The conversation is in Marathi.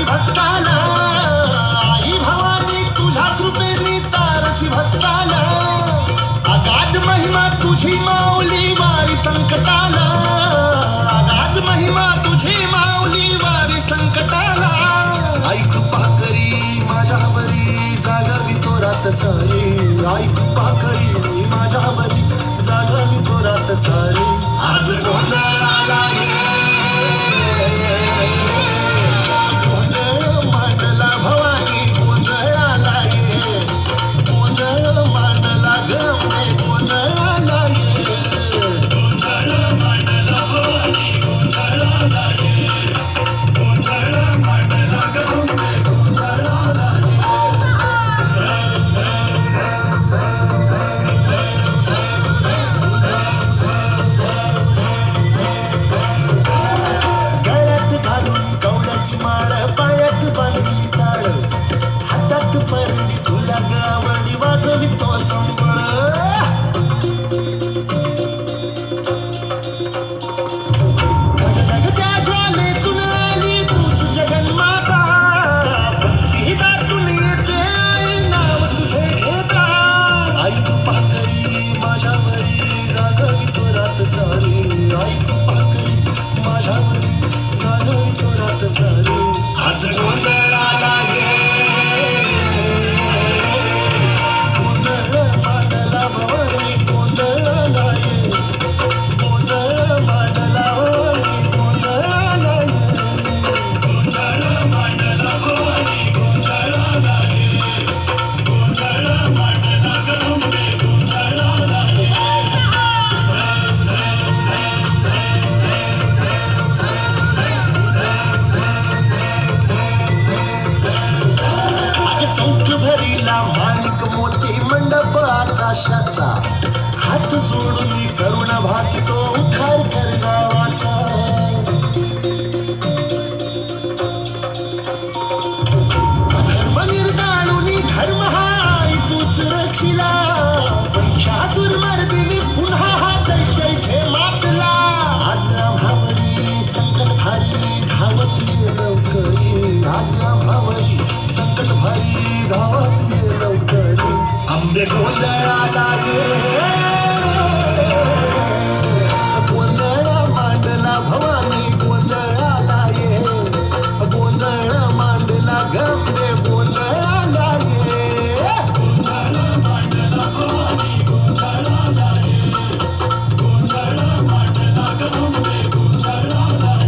भक्ताला आई भवानी तुझ्या कृपेने तारसी भक्ताला अगाध महिमा तुझी माऊली वारी संकटाला अगाध महिमा तुझी माऊली वारी संकटाला आई कृपा करी माझ्यावरी जागावी तोरात सारी आई कृपा करी माझ्यावरी जागावी तोरात सारी आज गोंधळ आला आज गोंधळ आला गोंधळ मांडला भवानी गोंधळ आला गोंधळ मांडला भवानी गोंधळ आला गोंधळ मांडला भवानी गोंधळ आला गोंधळ मांडला गंगे गोंधळ आला चौक भरीला माणिक मोती मंडप आकाशाचा हात जोडून करुण भागतो उद्धार कर गावाचा धर्म निर्दाळून धर्म हाय तूच रक्षिला महिषासुर मर्दिनी पुन्हा हा दैत्य मातला आज आम्हावरी संकट भारी धावती लवकरी आज आम्हावरी संकट भारी धावती लवकरी आंबे गोंधळाला गोंधळ मांडला भवानी गोंधळाला गोंधळ मांडला गंगे गोंधळाला गोंधळ मांडला भवानी गोंधळाला गोंधळ मांडला गंगे गोंधळाला